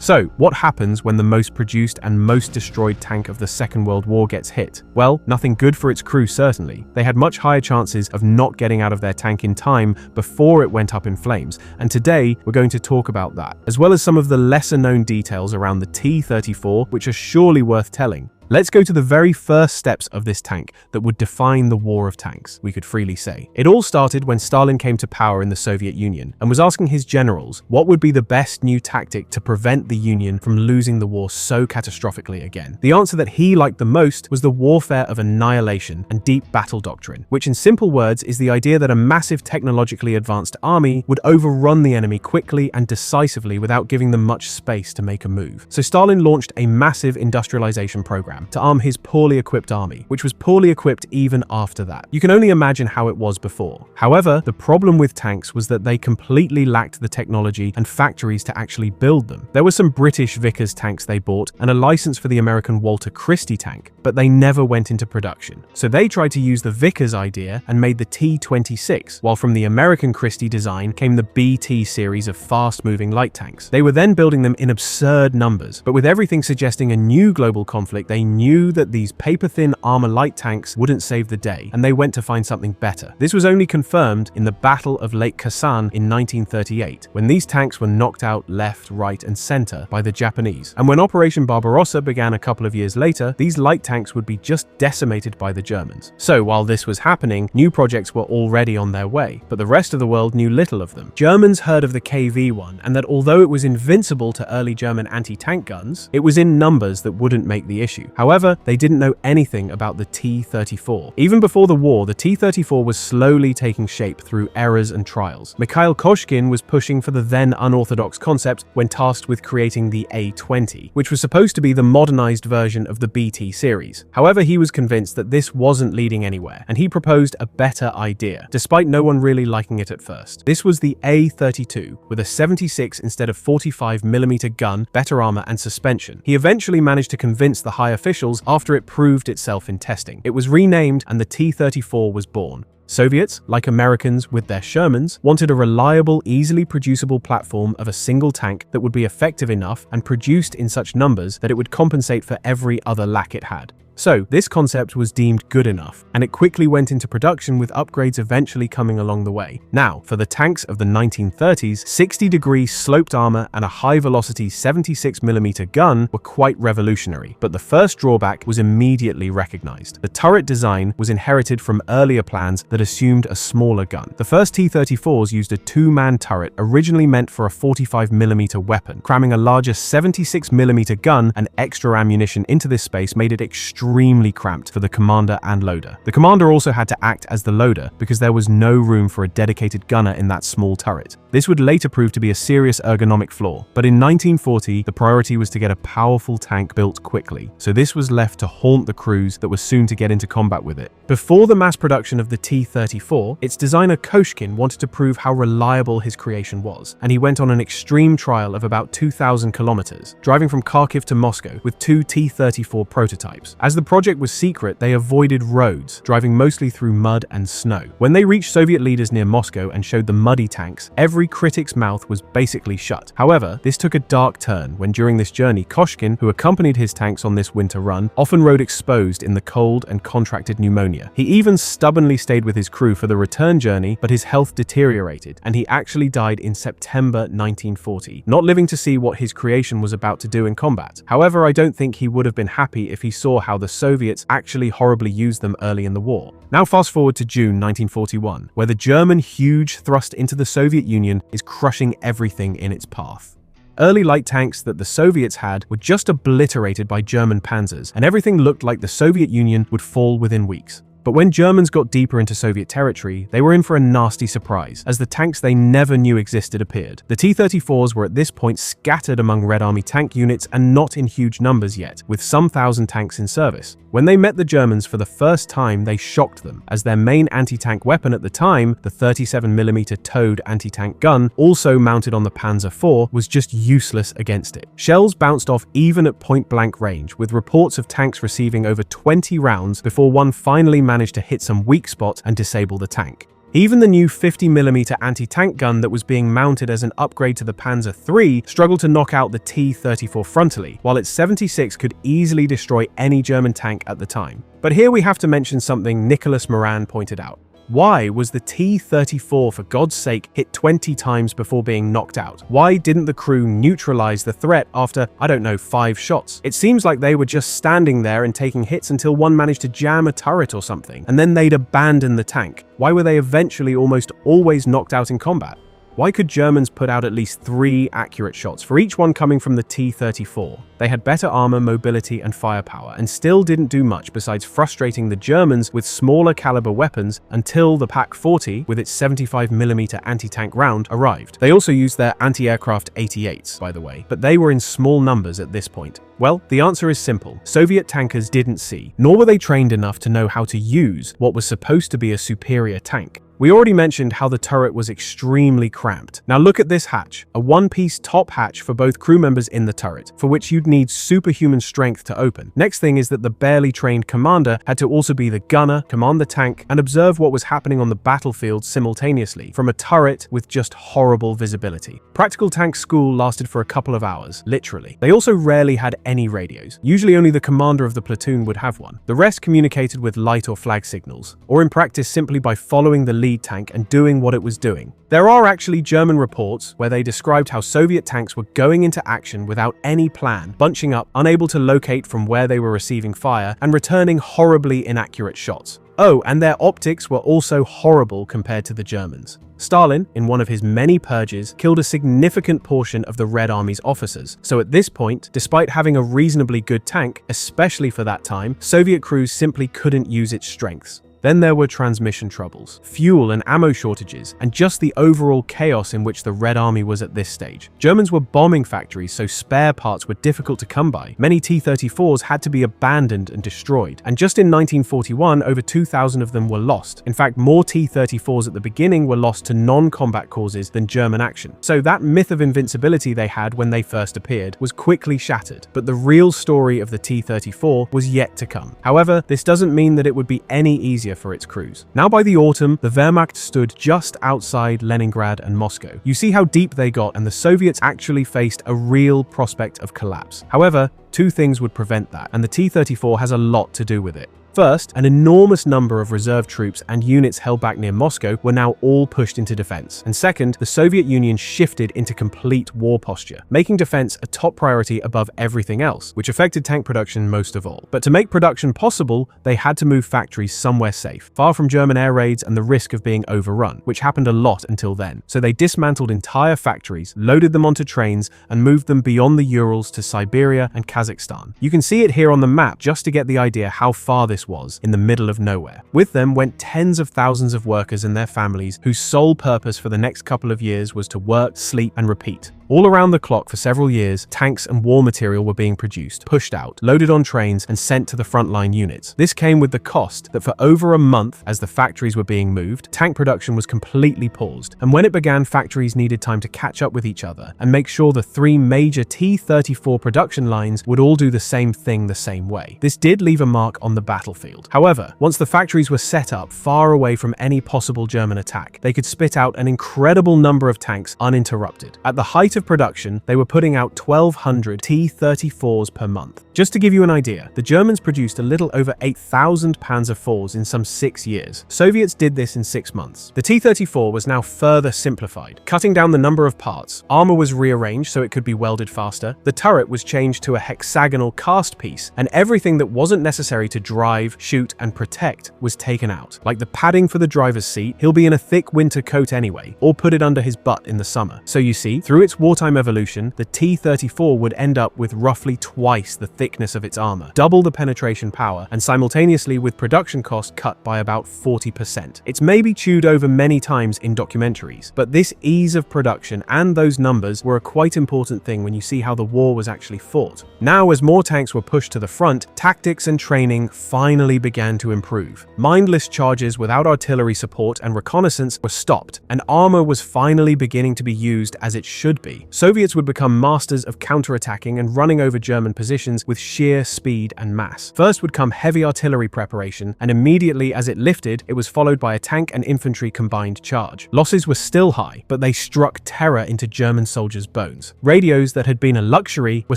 So, what happens when the most produced and most destroyed tank of the Second World War gets hit? Well, nothing good for its crew certainly. They had much higher chances of not getting out of their tank in time before it went up in flames, and today we're going to talk about that, as well as some of the lesser-known details around the T-34, which are surely worth telling. Let's go to the very first steps of this tank that would define the war of tanks, we could freely say. It all started when Stalin came to power in the Soviet Union and was asking his generals what would be the best new tactic to prevent the Union from losing the war so catastrophically again. The answer that he liked the most was the warfare of annihilation and deep battle doctrine, which in simple words is the idea that a massive technologically advanced army would overrun the enemy quickly and decisively without giving them much space to make a move. So Stalin launched a massive industrialization program to arm his poorly equipped army, which was poorly equipped even after that. You can only imagine how it was before. However, the problem with tanks was that they completely lacked the technology and factories to actually build them. There were some British Vickers tanks they bought and a license for the American Walter Christie tank, but they never went into production. So they tried to use the Vickers idea and made the T-26, while from the American Christie design came the BT series of fast-moving light tanks. They were then building them in absurd numbers, but with everything suggesting a new global conflict, they knew that these paper-thin armor light tanks wouldn't save the day, and they went to find something better. This was only confirmed in the Battle of Lake Khasan in 1938, when these tanks were knocked out left, right, and center by the Japanese. And when Operation Barbarossa began a couple of years later, these light tanks would be just decimated by the Germans. So while this was happening, new projects were already on their way, but the rest of the world knew little of them. Germans heard of the KV-1, and that although it was invincible to early German anti-tank guns, it was in numbers that wouldn't make the issue. However, they didn't know anything about the T-34. Even before the war, the T-34 was slowly taking shape through errors and trials. Mikhail Koshkin was pushing for the then unorthodox concept when tasked with creating the A-20, which was supposed to be the modernized version of the BT series. However, he was convinced that this wasn't leading anywhere, and he proposed a better idea, despite no one really liking it at first. This was the A-32, with a 76 instead of 45mm gun, better armor, and suspension. He eventually managed to convince the high officials after it proved itself in testing. It was renamed and the T-34 was born. Soviets, like Americans with their Shermans, wanted a reliable, easily producible platform of a single tank that would be effective enough and produced in such numbers that it would compensate for every other lack it had. So, this concept was deemed good enough, and it quickly went into production with upgrades eventually coming along the way. Now, for the tanks of the 1930s, 60-degree sloped armor and a high-velocity 76mm gun were quite revolutionary, but the first drawback was immediately recognized. The turret design was inherited from earlier plans that assumed a smaller gun. The first T-34s used a two-man turret originally meant for a 45mm weapon. Cramming a larger 76mm gun and extra ammunition into this space made it extremely cramped for the commander and loader. The commander also had to act as the loader because there was no room for a dedicated gunner in that small turret. This would later prove to be a serious ergonomic flaw, but in 1940, the priority was to get a powerful tank built quickly, so this was left to haunt the crews that were soon to get into combat with it. Before the mass production of the T-34, its designer Koshkin wanted to prove how reliable his creation was, and he went on an extreme trial of about 2,000 kilometers, driving from Kharkiv to Moscow with two T-34 prototypes. As the project was secret, they avoided roads, driving mostly through mud and snow. When they reached Soviet leaders near Moscow and showed the muddy tanks, every critic's mouth was basically shut. However, this took a dark turn when during this journey, Koshkin, who accompanied his tanks on this winter run, often rode exposed in the cold and contracted pneumonia. He even stubbornly stayed with his crew for the return journey, but his health deteriorated, and he actually died in September 1940, not living to see what his creation was about to do in combat. However, I don't think he would have been happy if he saw how the Soviets actually horribly used them early in the war. Now fast forward to June 1941, where the German huge thrust into the Soviet Union is crushing everything in its path. Early light tanks that the Soviets had were just obliterated by German panzers, and everything looked like the Soviet Union would fall within weeks. But when Germans got deeper into Soviet territory, they were in for a nasty surprise, as the tanks they never knew existed appeared. The T-34s were at this point scattered among Red Army tank units and not in huge numbers yet, with some thousand tanks in service. When they met the Germans for the first time, they shocked them, as their main anti-tank weapon at the time, the 37mm towed anti-tank gun, also mounted on the Panzer IV, was just useless against it. Shells bounced off even at point-blank range, with reports of tanks receiving over 20 rounds before one finally managed to hit some weak spots and disable the tank. Even the new 50mm anti-tank gun that was being mounted as an upgrade to the Panzer III struggled to knock out the T-34 frontally, while its 76 could easily destroy any German tank at the time. But here we have to mention something Nicholas Moran pointed out. Why was the T-34, for God's sake, hit 20 times before being knocked out? Why didn't the crew neutralize the threat after, I don't know, 5 shots? It seems like they were just standing there and taking hits until one managed to jam a turret or something, and then they'd abandon the tank. Why were they eventually almost always knocked out in combat? Why could Germans put out at least 3 accurate shots, for each one coming from the T-34? They had better armor, mobility, and firepower, and still didn't do much besides frustrating the Germans with smaller caliber weapons until the Pak-40, with its 75mm anti-tank round, arrived. They also used their anti-aircraft 88s, by the way, but they were in small numbers at this point. Well, the answer is simple. Soviet tankers didn't see, nor were they trained enough to know how to use what was supposed to be a superior tank. We already mentioned how the turret was extremely cramped. Now look at this hatch, a one-piece top hatch for both crew members in the turret, for which you'd need superhuman strength to open. Next thing is that the barely trained commander had to also be the gunner, command the tank, and observe what was happening on the battlefield simultaneously, from a turret with just horrible visibility. Practical tank school lasted for a couple of hours, literally. They also rarely had any radios. Usually only the commander of the platoon would have one. The rest communicated with light or flag signals, or in practice simply by following the lead tank and doing what it was doing. There are actually German reports where they described how Soviet tanks were going into action without any plan, bunching up, unable to locate from where they were receiving fire, and returning horribly inaccurate shots. Oh, and their optics were also horrible compared to the Germans. Stalin, in one of his many purges, killed a significant portion of the Red Army's officers. So at this point, despite having a reasonably good tank, especially for that time, Soviet crews simply couldn't use its strengths. Then there were transmission troubles, fuel and ammo shortages, and just the overall chaos in which the Red Army was at this stage. Germans were bombing factories, so spare parts were difficult to come by. Many T-34s had to be abandoned and destroyed, and just in 1941, over 2,000 of them were lost. In fact, more T-34s at the beginning were lost to non-combat causes than German action. So that myth of invincibility they had when they first appeared was quickly shattered, but the real story of the T-34 was yet to come. However, this doesn't mean that it would be any easier for its crews. Now by the autumn, the Wehrmacht stood just outside Leningrad and Moscow. You see how deep they got, and the Soviets actually faced a real prospect of collapse. However, 2 things would prevent that, and the T-34 has a lot to do with it. First, an enormous number of reserve troops and units held back near Moscow were now all pushed into defense. And second, the Soviet Union shifted into complete war posture, making defense a top priority above everything else, which affected tank production most of all. But to make production possible, they had to move factories somewhere safe, far from German air raids and the risk of being overrun, which happened a lot until then. So they dismantled entire factories, loaded them onto trains, and moved them beyond the Urals to Siberia and Kazakhstan. You can see it here on the map just to get the idea how far this was, in the middle of nowhere. With them went tens of thousands of workers and their families whose sole purpose for the next couple of years was to work, sleep, and repeat. All around the clock for several years, tanks and war material were being produced, pushed out, loaded on trains, and sent to the frontline units. This came with the cost that for over a month, as the factories were being moved, tank production was completely paused. And when it began, factories needed time to catch up with each other and make sure the 3 major T-34 production lines would all do the same thing the same way. This did leave a mark on the battlefield. However, once the factories were set up far away from any possible German attack, they could spit out an incredible number of tanks uninterrupted. At the height of production, they were putting out 1,200 T-34s per month. Just to give you an idea, the Germans produced a little over 8,000 Panzer IVs in some 6 years. Soviets did this in 6 months. The T-34 was now further simplified, cutting down the number of parts. Armor was rearranged so it could be welded faster. The turret was changed to a hexagonal cast piece, and everything that wasn't necessary to drive, shoot, and protect was taken out. Like the padding for the driver's seat, he'll be in a thick winter coat anyway, or put it under his butt in the summer. So you see, through its wartime evolution, the T-34 would end up with roughly twice the thickness of its armor, double the penetration power, and simultaneously with production cost cut by about 40%. It's maybe chewed over many times in documentaries, but this ease of production and those numbers were a quite important thing when you see how the war was actually fought. Now, as more tanks were pushed to the front, tactics and training finally began to improve. Mindless charges without artillery support and reconnaissance were stopped, and armor was finally beginning to be used as it should be. Immediately, Soviets would become masters of counterattacking and running over German positions with sheer speed and mass. First would come heavy artillery preparation, and immediately as it lifted, it was followed by a tank and infantry combined charge. Losses were still high, but they struck terror into German soldiers' bones. Radios that had been a luxury were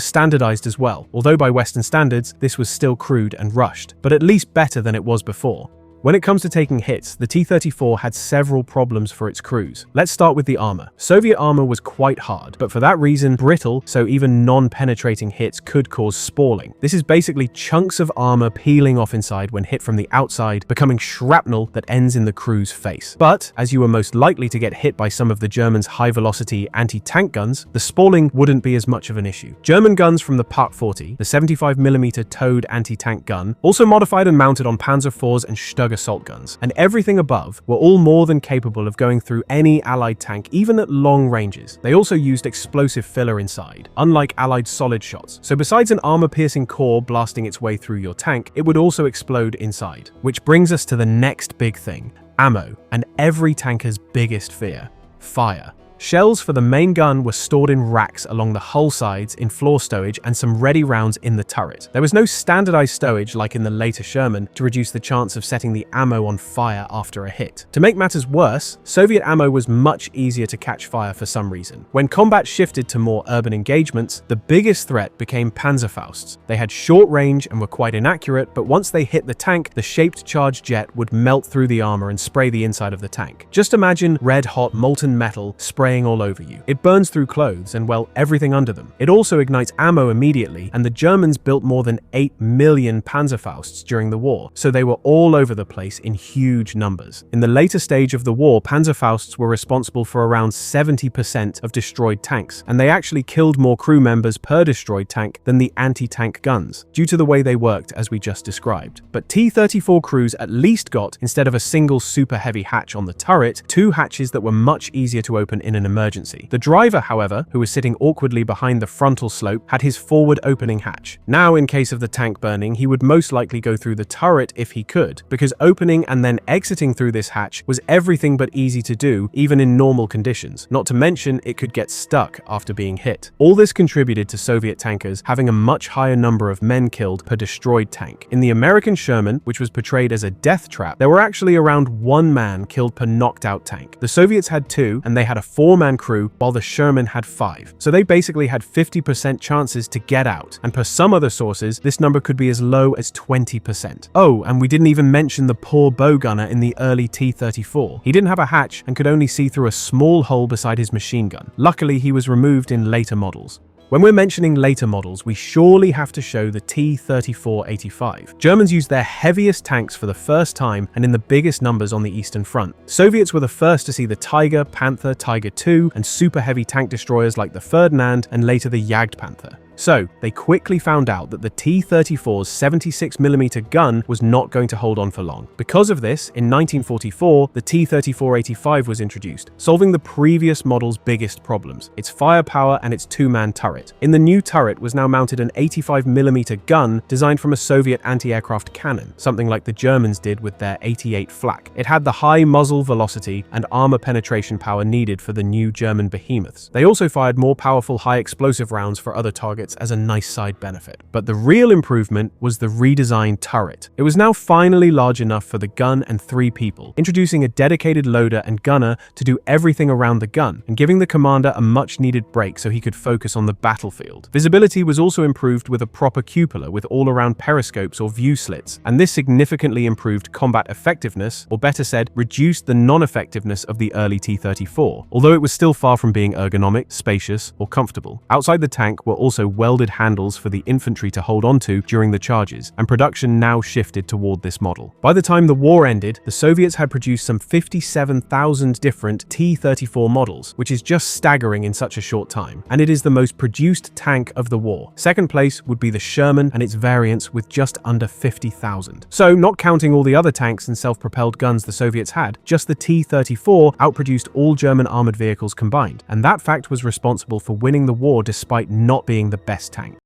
standardized as well, although by Western standards, this was still crude and rushed, but at least better than it was before. When it comes to taking hits, the T-34 had several problems for its crews. Let's start with the armor. Soviet armor was quite hard, but for that reason, brittle, so even non-penetrating hits could cause spalling. This is basically chunks of armor peeling off inside when hit from the outside, becoming shrapnel that ends in the crew's face. But, as you were most likely to get hit by some of the Germans' high-velocity anti-tank guns, the spalling wouldn't be as much of an issue. German guns from the Pak 40, the 75mm towed anti-tank gun, also modified and mounted on Panzer IVs and Stug assault guns, and everything above were all more than capable of going through any Allied tank, even at long ranges. They also used explosive filler inside, unlike Allied solid shots. So besides an armor-piercing core blasting its way through your tank, it would also explode inside. Which brings us to the next big thing: ammo, and every tanker's biggest fear: fire. Shells for the main gun were stored in racks along the hull sides in floor stowage and some ready rounds in the turret. There was no standardized stowage like in the later Sherman to reduce the chance of setting the ammo on fire after a hit. To make matters worse, Soviet ammo was much easier to catch fire for some reason. When combat shifted to more urban engagements, the biggest threat became Panzerfausts. They had short range and were quite inaccurate, but once they hit the tank, the shaped charge jet would melt through the armor and spray the inside of the tank. Just imagine red-hot molten metal spraying all over you. It burns through clothes and, well, everything under them. It also ignites ammo immediately, and the Germans built more than 8 million Panzerfausts during the war, so they were all over the place in huge numbers. In the later stage of the war, Panzerfausts were responsible for around 70% of destroyed tanks, and they actually killed more crew members per destroyed tank than the anti-tank guns, due to the way they worked as we just described. But T-34 crews at least got, instead of a single super heavy hatch on the turret, 2 hatches that were much easier to open in an emergency. The driver, however, who was sitting awkwardly behind the frontal slope, had his forward opening hatch. Now, in case of the tank burning, he would most likely go through the turret if he could, because opening and then exiting through this hatch was everything but easy to do, even in normal conditions. Not to mention, it could get stuck after being hit. All this contributed to Soviet tankers having a much higher number of men killed per destroyed tank. In the American Sherman, which was portrayed as a death trap, there were actually around 1 man killed per knocked out tank. The Soviets had 2, and they had a 4-man crew, while the Sherman had 5. So they basically had 50% chances to get out, and per some other sources, this number could be as low as 20%. Oh, and we didn't even mention the poor bow gunner in the early T-34. He didn't have a hatch and could only see through a small hole beside his machine gun. Luckily, he was removed in later models. When we're mentioning later models, we surely have to show the T-34-85. Germans used their heaviest tanks for the first time and in the biggest numbers on the Eastern Front. Soviets were the first to see the Tiger, Panther, Tiger II, and super heavy tank destroyers like the Ferdinand and later the Jagdpanther. So, they quickly found out that the T-34's 76mm gun was not going to hold on for long. Because of this, in 1944, the T-34-85 was introduced, solving the previous model's biggest problems: its firepower and its 2-man turret. In the new turret was now mounted an 85mm gun designed from a Soviet anti-aircraft cannon, something like the Germans did with their 88 Flak. It had the high muzzle velocity and armor penetration power needed for the new German behemoths. They also fired more powerful high explosive rounds for other targets as a nice side benefit. But the real improvement was the redesigned turret. It was now finally large enough for the gun and 3 people, introducing a dedicated loader and gunner to do everything around the gun, and giving the commander a much-needed break so he could focus on the battlefield. Visibility was also improved with a proper cupola with all-around periscopes or view slits, and this significantly improved combat effectiveness, or better said, reduced the non-effectiveness of the early T-34, although it was still far from being ergonomic, spacious, or comfortable. Outside the tank were also welded handles for the infantry to hold onto during the charges, and production now shifted toward this model. By the time the war ended, the Soviets had produced some 57,000 different T-34 models, which is just staggering in such a short time, and it is the most produced tank of the war. Second place would be the Sherman and its variants with just under 50,000. So, not counting all the other tanks and self-propelled guns the Soviets had, just the T-34 outproduced all German armored vehicles combined, and that fact was responsible for winning the war despite not being the best tank.